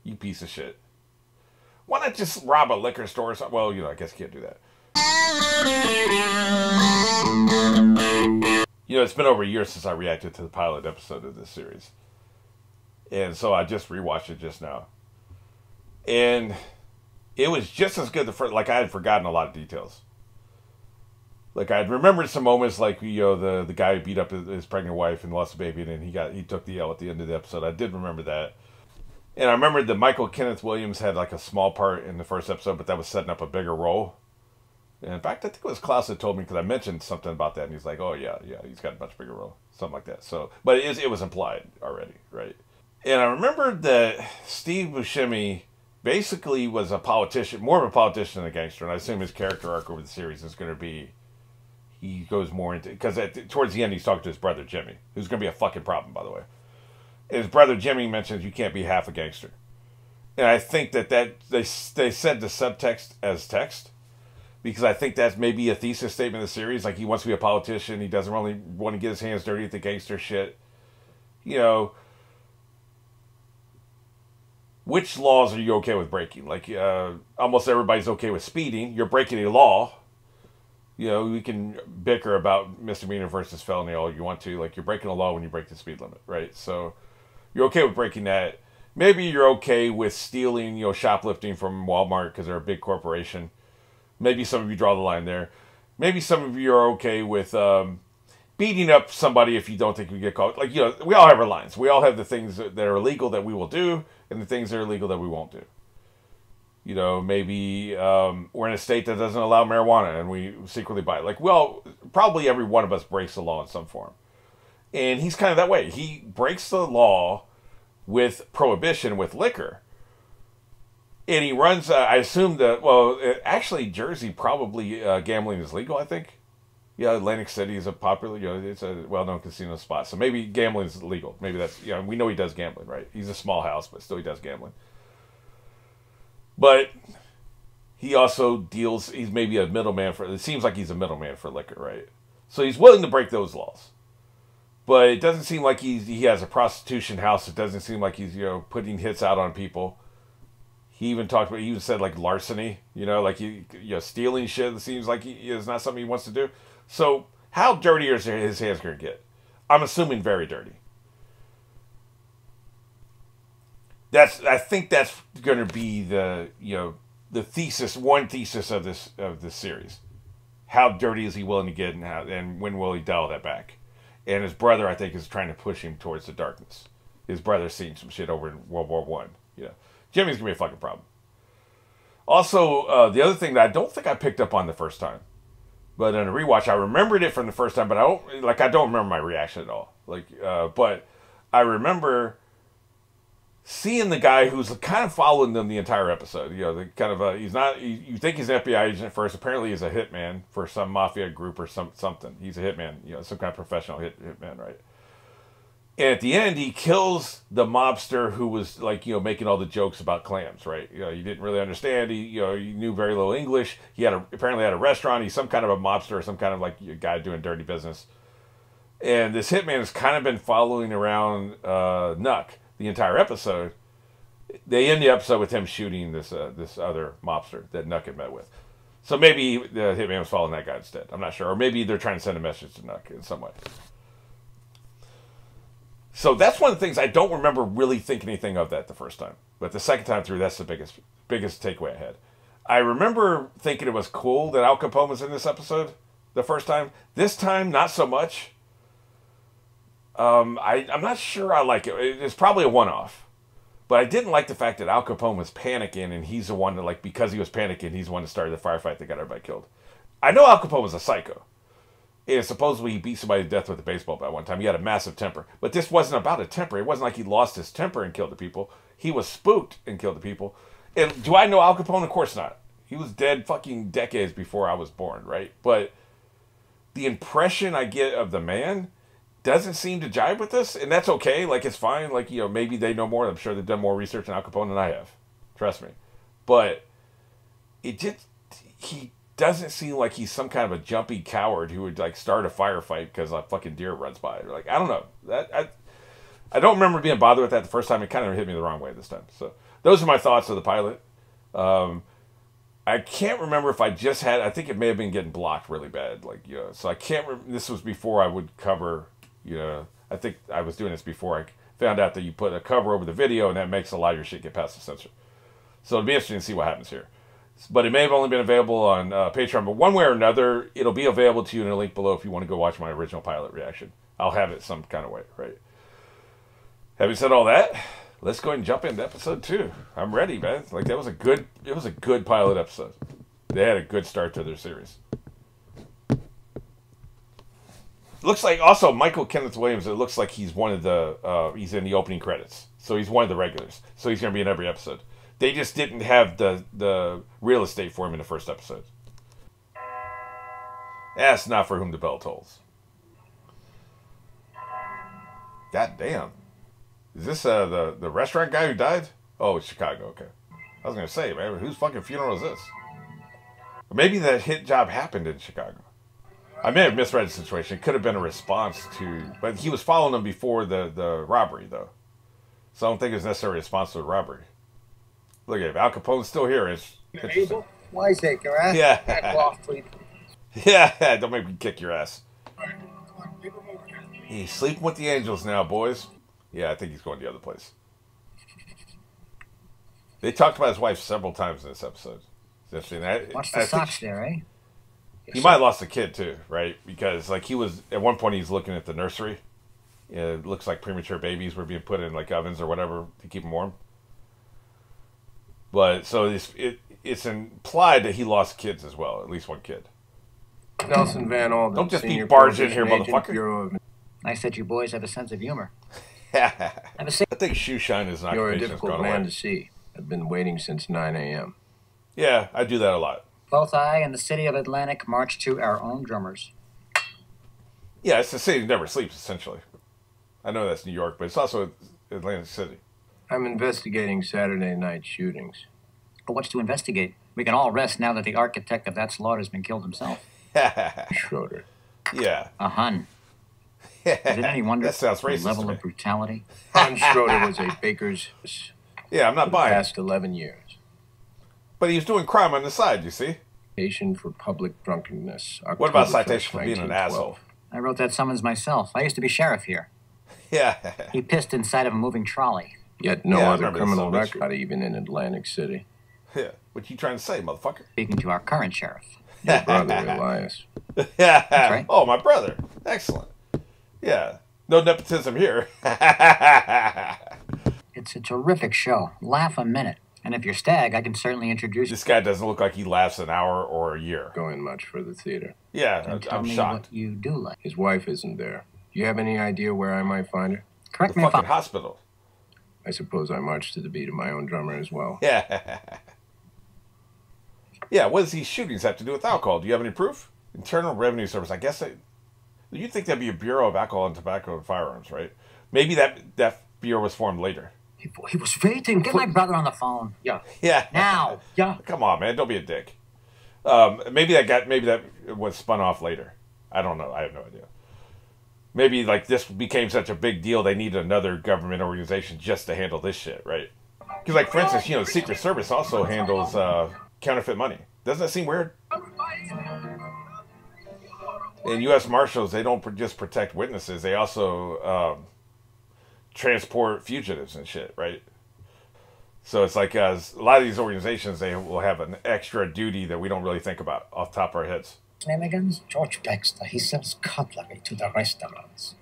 You piece of shit. Why not just rob a liquor store or something? Well, I guess you can't do that. It's been over a year since I reacted to the pilot episode of this series. And so I just rewatched it just now. And it was just as good the first, like I had forgotten a lot of details. Like I had remembered some moments, like the guy who beat up his pregnant wife and lost a baby, and then he took the L at the end of the episode. I did remember that, and I remembered that Michael Kenneth Williams had like a small part in the first episode, but that was setting up a bigger role. And in fact, I think it was Klaus that told me because I mentioned something about that, and he's like, "Oh yeah, he's got a much bigger role, something like that." So, but it was implied already, right? And I remembered that Steve Buscemi basically was a politician, more of a politician than a gangster, and I assume his character arc over the series is going to be. He goes more into... Because towards the end, he's talking to his brother, Jimmy. Who's going to be a fucking problem, by the way. And his brother, Jimmy, mentions you can't be half a gangster. And I think that they said the subtext as text. Because I think that's maybe a thesis statement of the series. Like, he wants to be a politician. He doesn't really want to get his hands dirty at the gangster shit. Which laws are you okay with breaking? Like, almost everybody's okay with speeding. You're breaking a law. We can bicker about misdemeanor versus felony all you want to. Like, you're breaking a law when you break the speed limit, right? So, you're okay with breaking that. Maybe you're okay with stealing, shoplifting from Walmart because they're a big corporation. Maybe some of you draw the line there. Maybe some of you are okay with beating up somebody if you don't think you get caught. Like, we all have our lines. We all have the things that are illegal that we will do and the things that are illegal that we won't do. Maybe we're in a state that doesn't allow marijuana and we secretly buy it. Like, well, probably every one of us breaks the law in some form. And he's kind of that way. He breaks the law with prohibition, with liquor. And he runs, I assume that, actually, Jersey, probably gambling is legal, I think. Yeah, Atlantic City is a popular, it's a well-known casino spot. So maybe gambling is legal. Maybe that's, we know he does gambling, right? He's a small house, but still he does gambling. But he also deals, he's maybe a middleman it seems like he's a middleman for liquor, right? So he's willing to break those laws. But it doesn't seem like he has a prostitution house. It doesn't seem like he's, putting hits out on people. He even said like larceny, like stealing shit. It seems like it's not something he wants to do. So how dirty are his hands going to get? I'm assuming very dirty. I think that's going to be the thesis, one thesis of this series. How dirty is he willing to get, and when will he dial that back? And his brother, I think, is trying to push him towards the darkness. His brother's seen some shit over in World War I. Jimmy's gonna be a fucking problem. Also, the other thing that I don't think I picked up on the first time, but in a rewatch, I remembered it from the first time, but I don't remember my reaction at all. But I remember seeing the guy who's kind of following them the entire episode. He's not. You think he's an FBI agent at first. Apparently, he's a hitman for some mafia group or something. He's a hitman. Some kind of professional hitman, right? And at the end, he kills the mobster who was making all the jokes about clams, right? He didn't really understand. He knew very little English. He apparently had a restaurant. He's some kind of a mobster or some kind of a guy doing dirty business. And this hitman has kind of been following around Nuck the entire episode. They end the episode with him shooting this other mobster that Nuck had met with. So maybe the hitman was following that guy instead. I'm not sure. Or maybe they're trying to send a message to Nuck in some way. So that's one of the things I don't remember really thinking anything of that the first time. But the second time through, that's the biggest takeaway I had. I remember thinking it was cool that Al Capone was in this episode the first time. This time, not so much. I'm not sure I like it. It's probably a one-off. But I didn't like the fact that Al Capone was panicking, and he's the one that, because he was panicking, he's the one that started the firefight that got everybody killed. I know Al Capone was a psycho. And supposedly he beat somebody to death with a baseball bat one time. He had a massive temper. But this wasn't about a temper. It wasn't like he lost his temper and killed the people. He was spooked and killed the people. And do I know Al Capone? Of course not. He was dead fucking decades before I was born, right? But the impression I get of the man doesn't seem to jive with this. And that's okay. It's fine. Maybe they know more. I'm sure they've done more research on Al Capone than I have. Trust me. But he doesn't seem like he's some kind of a jumpy coward who would start a firefight because a fucking deer runs by. I don't know. I don't remember being bothered with that the first time. It kind of hit me the wrong way this time. So those are my thoughts of the pilot. I can't remember if I just had. I think it may have been getting blocked really bad. Like, you know, so I can't. This was before I would cover. You know, I think I was doing this before I found out that you put a cover over the video, and that makes a lot of your shit get past the censor. So it'll be interesting to see what happens here. But it may have only been available on Patreon. But one way or another, it'll be available to you in a link below if you want to go watch my original pilot reaction. I'll have it some kind of way, right? Having said all that, let's go ahead and jump into episode 2. I'm ready, man. Like, it was a good pilot episode. They had a good start to their series. Looks like also Michael Kenneth Williams. It looks like he's one of the he's in the opening credits, so he's one of the regulars. So he's gonna be in every episode. They just didn't have the real estate for him in the first episode. That's not for whom the bell tolls. God damn. Is this the restaurant guy who died? Oh, it's Chicago. Okay. I was gonna say, man, whose fucking funeral is this? Or maybe that hit job happened in Chicago. I may have misread the situation. It could have been a response to... But he was following them before the robbery, though. So I don't think it was necessarily a response to the robbery. Look at it. Al Capone's still here. It's interesting. Wiseacre, huh? Yeah. Back off, please. Yeah, don't make me kick your ass. He's sleeping with the angels now, boys. Yeah, I think he's going the other place. They talked about his wife several times in this episode. It's interesting. Watch the socks there, eh? He might have lost a kid too, right? Because like he was at one point, he's looking at the nursery. It looks like premature babies were being put in like ovens or whatever to keep them warm. But so it's implied that he lost kids as well, at least one kid. Nelson Van Alden. Don't just be barged in here, motherfucker. Nice that you boys have a sense of humor. I think shoe shine is not. You're a difficult man to see. I've been waiting since 9 a.m. Yeah, I do that a lot. Both I and the city of Atlantic march to our own drummers. Yeah, it's the city that never sleeps, essentially. I know that's New York, but it's also Atlantic City. I'm investigating Saturday night shootings. But what's to investigate? We can all rest now that the architect of that slaughter has been killed himself. Schroeder. Yeah. A Hun. Is it any wonder that sounds racist the level of brutality? Hans Schroeder was a baker's yeah, I'm not for the buying it. past 11 years. But he was doing crime on the side, you see? Citation for public drunkenness. What about October citation for 1st, being an 1912. asshole? I wrote that summons myself. I used to be sheriff here. Yeah. He pissed inside of a moving trolley. Yet no Yeah, I other remember criminal this. record, not even in Atlantic City. Yeah. What you trying to say, motherfucker? Speaking to our current sheriff. Your brother, Elias. Yeah. right. Oh, my brother. Excellent. Yeah. No nepotism here. It's a terrific show. Laugh a minute. And if you're Stag, I can certainly introduce you. This guy doesn't look like he laughs an hour or a year. Going much for the theater. Yeah, And tell I'm me shocked. what you do like. His wife isn't there. Do you have any idea where I might find her? Correct The me if fucking I'm... hospital. I suppose I march to the beat of my own drummer as well. Yeah. Yeah, what does these shootings have to do with alcohol? Do you have any proof? Internal Revenue Service. I guess you'd think that'd be a Bureau of Alcohol and Tobacco and Firearms, right? Maybe that bureau was formed later. He was waiting. Get my brother on the phone. Yeah. Yeah. Now. Yeah. Come on, man. Don't be a dick. Maybe that was spun off later. I don't know. I have no idea. Maybe like this became such a big deal, they needed another government organization just to handle this shit, right? Because, like, for instance, the Secret Service also handles counterfeit money. Doesn't that seem weird? And U.S. Marshals, they don't just protect witnesses; they also transport fugitives and shit, right? So it's like a lot of these organizations, they will have an extra duty that we don't really think about off the top of our heads. Name again? George Baxter. He sells cutlery to the restaurants.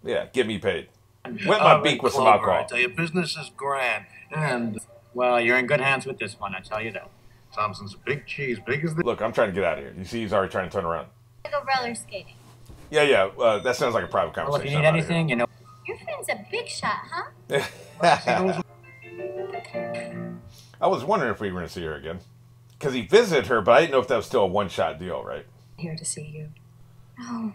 Yeah, get me paid. Wet my beak with some alcohol. I tell you, business is grand. And Well, you're in good hands with this one, I tell you that. Thompson's a big cheese, big as the... Look, I'm trying to get out of here. You see, he's already trying to turn around. I go roller skating. Yeah. That sounds like a private Well, conversation. if you need anything, you know. Your friend's a big shot, huh? I was wondering if we were going to see her again. Because he visited her, but I didn't know if that was still a one-shot deal, right? Here to see you. Oh,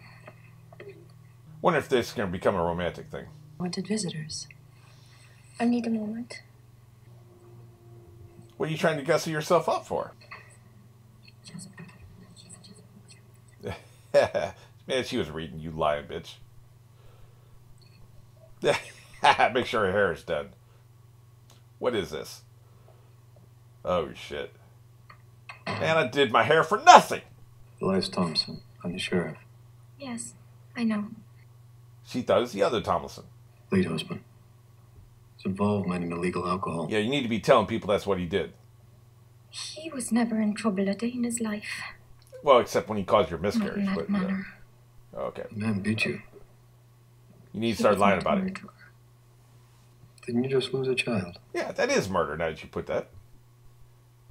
Wonder if this is going to become a romantic thing. Wanted visitors. I need a moment. What are you trying to gussy yourself up for? Man, she was reading, you lying bitch. Make sure her hair is done. What is this? Oh, shit. Man, I did my hair for nothing. Elias Thompson. I'm the sheriff. Yes, I know. She thought it was the other Tomlinson. Late husband. His involvement in illegal alcohol. Yeah, you need to be telling people that's what he did. He was never in trouble a day in his life. Well, except when he caused your Not in miscarriage. that But, manner. okay. The man beat you. You need to He start was lying not about a it. murderer. Didn't you just lose a child? Yeah, that is murder now that you put that.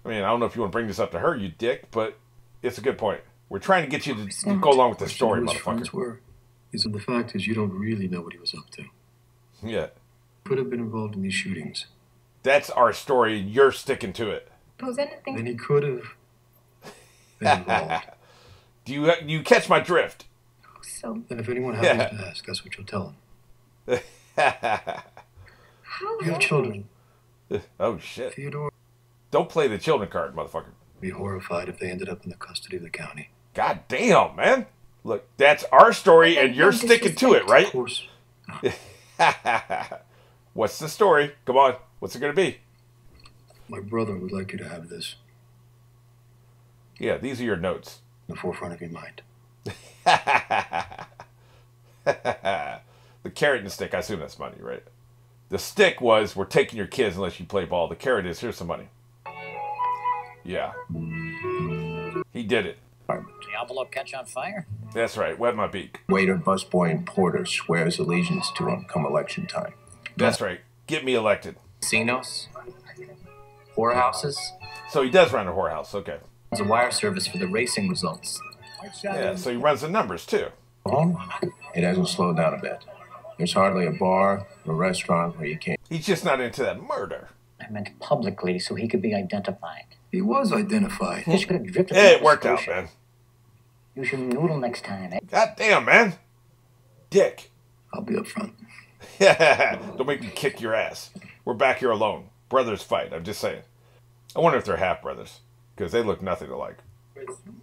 I mean, I don't know if you want to bring this up to her, you dick, but it's a good point. We're trying to get you to go along with the story, Who his motherfucker. friends were. He said the fact is you don't really know what he was up to. Yeah. Could have been involved in these shootings. That's our story, and you're sticking to it. Suppose anything. Then he could have been involved. Do you catch my drift? So, And if anyone happens to ask, that's what you'll tell them. how You have children. Oh, shit. Theodore Don't play the children card, motherfucker. would be horrified if they ended up in the custody of the county. God damn, man. Look, that's our story, and you're sticking to it, Of right? course. What's the story? Come on. What's it going to be? My brother would like you to have this Yeah, these are your notes. in the forefront of your mind. The carrot and the stick, I assume that's money, right? The stick was, we're taking your kids unless you play ball. The carrot is, here's some money. Yeah. He did it. The envelope catch on fire? That's right. Wet my beak. Waiter, busboy, and porter swears allegiance to him come election time. That's right. Get me elected. Casinos? Whorehouses? So he does run a whorehouse. Okay. There's a wire service for the racing results. Yeah, so he runs the numbers, too. It hasn't slowed down a bit. There's hardly a bar or restaurant where you can't. He's just not into that murder. I meant publicly so he could be identified. He was identified. You just could have drifted. Hey, it worked out, man. Use your noodle next time, eh? God damn, man. Dick. I'll be up front. Don't make me kick your ass. We're back here alone. Brothers fight. I'm just saying. I wonder if they're half brothers, because they look nothing alike.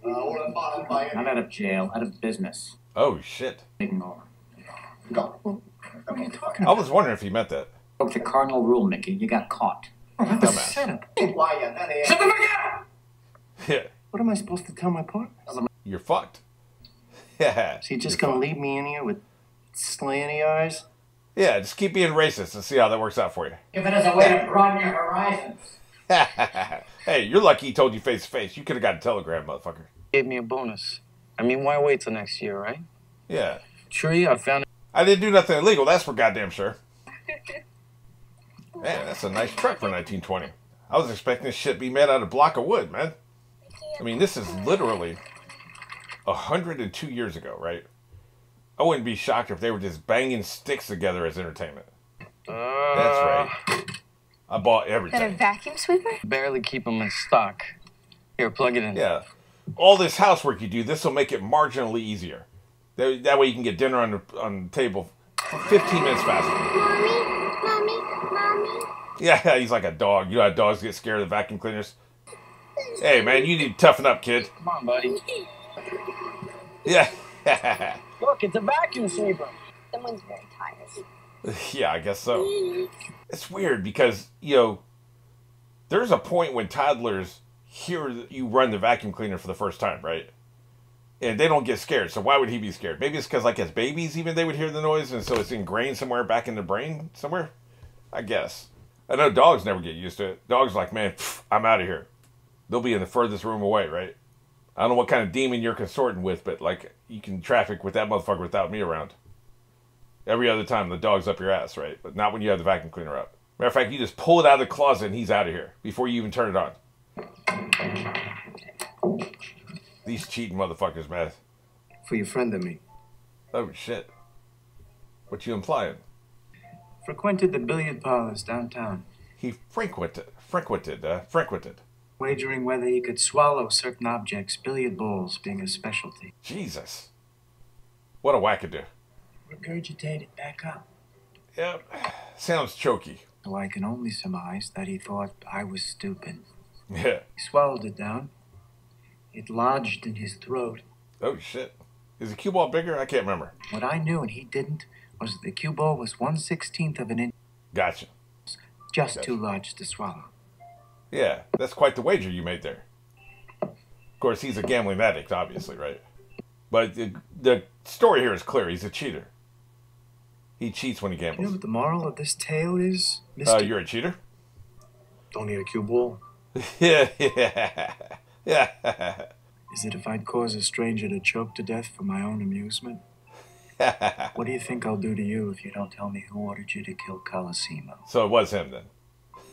Not out of jail, out of business. Oh, shit. Ignore. What are you talking I was wondering if he meant that. Broke the cardinal rule, Mickey. You got caught. Dumbass. Shut the fuck up! Yeah. What am I supposed to tell my partner? You're fucked. Yeah. Is he just gonna leave me in here with slanty eyes? Yeah, just keep being racist and see how that works out for you. If it is a way to broaden your horizons. Hey, you're lucky he told you face to face. You could have got a telegram, motherfucker. Gave me a bonus. I mean, why wait till next year, right? Yeah. Tree, I found it. I didn't do nothing illegal, that's for goddamn sure. Man, that's a nice truck for 1920. I was expecting this shit to be made out of a block of wood, man. I mean, this is literally 102 years ago, right? I wouldn't be shocked if they were just banging sticks together as entertainment. That's right. I bought Is that a everything. vacuum sweeper? Barely keep them in stock. Here, plug it in. Yeah. All this housework you do, this will make it marginally easier. That way you can get dinner on the table 15 minutes faster. Mommy. Yeah, he's like a dog. You know how dogs get scared of the vacuum cleaners? Hey, man, you need to toughen up, kid. Come on, buddy. Yeah. Look, it's a vacuum sweeper. Someone's very tired. Yeah, I guess so. It's weird because, there's a point when toddlers hear that you run the vacuum cleaner for the first time, right? And they don't get scared. So why would he be scared? Maybe it's because, like, as babies, even they would hear the noise, and so it's ingrained somewhere back in the brain somewhere? I guess. I know dogs never get used to it. Dogs are like, man, I'm out of here. They'll be in the furthest room away, right? I don't know what kind of demon you're consorting with, but, like, you can traffic with that motherfucker without me around. Every other time, the dog's up your ass, right? But not when you have the vacuum cleaner up. Matter of fact, you just pull it out of the closet and he's out of here before you even turn it on. These cheating motherfuckers, man. For your friend and me. Oh, shit. What you implying? Frequented the billiard parlors downtown, He frequented. wagering whether he could swallow certain objects, billiard balls being his specialty. Jesus. What a wackadoo. Regurgitate it back up. Yep. Sounds choky. So I can only surmise that he thought I was stupid. Yeah. He swallowed it down. It lodged in his throat. Oh, shit. Is the cue ball bigger? I can't remember. What I knew and he didn't was the cue ball was 1/16 of an inch, Gotcha. just Gotcha. too large to swallow. Yeah, that's quite the wager you made there. Of course, he's a gambling addict, obviously, right? But the story here is clear. He's a cheater. He cheats when he You know gambles. what the moral of this tale is, Mr. You're a cheater? Don't need a cue ball. Yeah. Is it if I'd cause a stranger to choke to death for my own amusement? What do you think I'll do to you if you don't tell me who ordered you to kill Colosimo? So it was him then.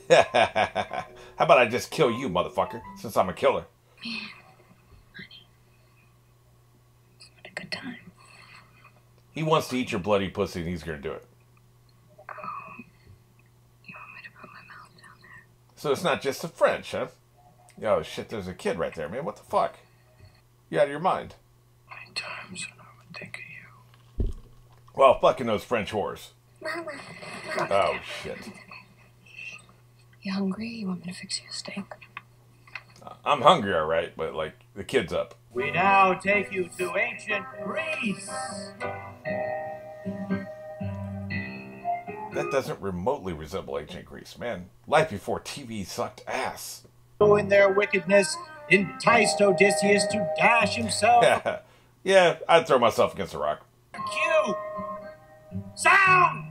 How about I just kill you, motherfucker, since I'm a killer? What a good time. He wants to eat your bloody pussy and he's gonna do it. You want me to put my mouth down there? So it's not just the French, huh? Oh shit, there's a kid right there, man. What the fuck? You out of your mind. Many times when I would think of you. Well, fucking those French whores. Mama. Oh shit. You hungry? You want me to fix you a steak? I'm hungry, alright, but like the kid's up. We now take you to ancient Greece. That doesn't remotely resemble ancient Greece, man. Life before TV sucked ass. Who in their wickedness enticed Odysseus to dash himself. Yeah, I'd throw myself against a rock. Cue! Sound!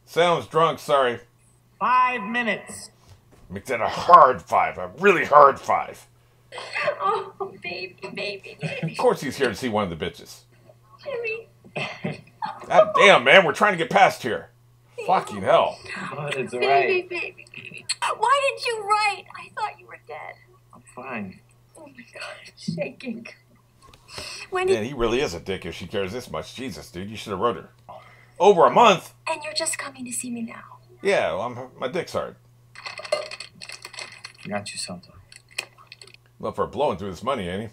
Sounds drunk, sorry. 5 minutes. Make that a hard 5, a really hard 5. Oh, baby. Of course he's here to see one of the bitches. Baby. God damn, man, we're trying to get past here. Fucking hell. But it's alright. Baby. Why did you write? I thought you were dead. I'm fine. Oh my god, shaking. Man, he really is a dick if she cares this much. Jesus, dude, you should have wrote her. Over a month? And you're just coming to see me now. Yeah, well, my dick's hard. Got you something. Well, for blowing through this money, ain't he?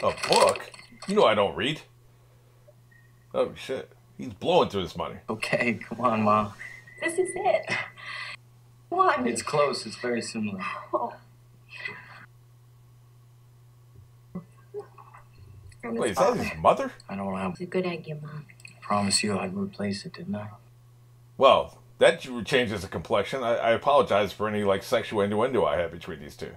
A book? You know I don't read. Oh, shit. He's blowing through this money. Okay, come on, Ma. This is it. One. It's close. It's very similar. Oh. Wait, is that his mother? I don't have. It's a good egg, your mom. Promise you I'd replace it, didn't I? Well, that changes the complexion. I apologize for any, like, sexual innuendo I had between these two.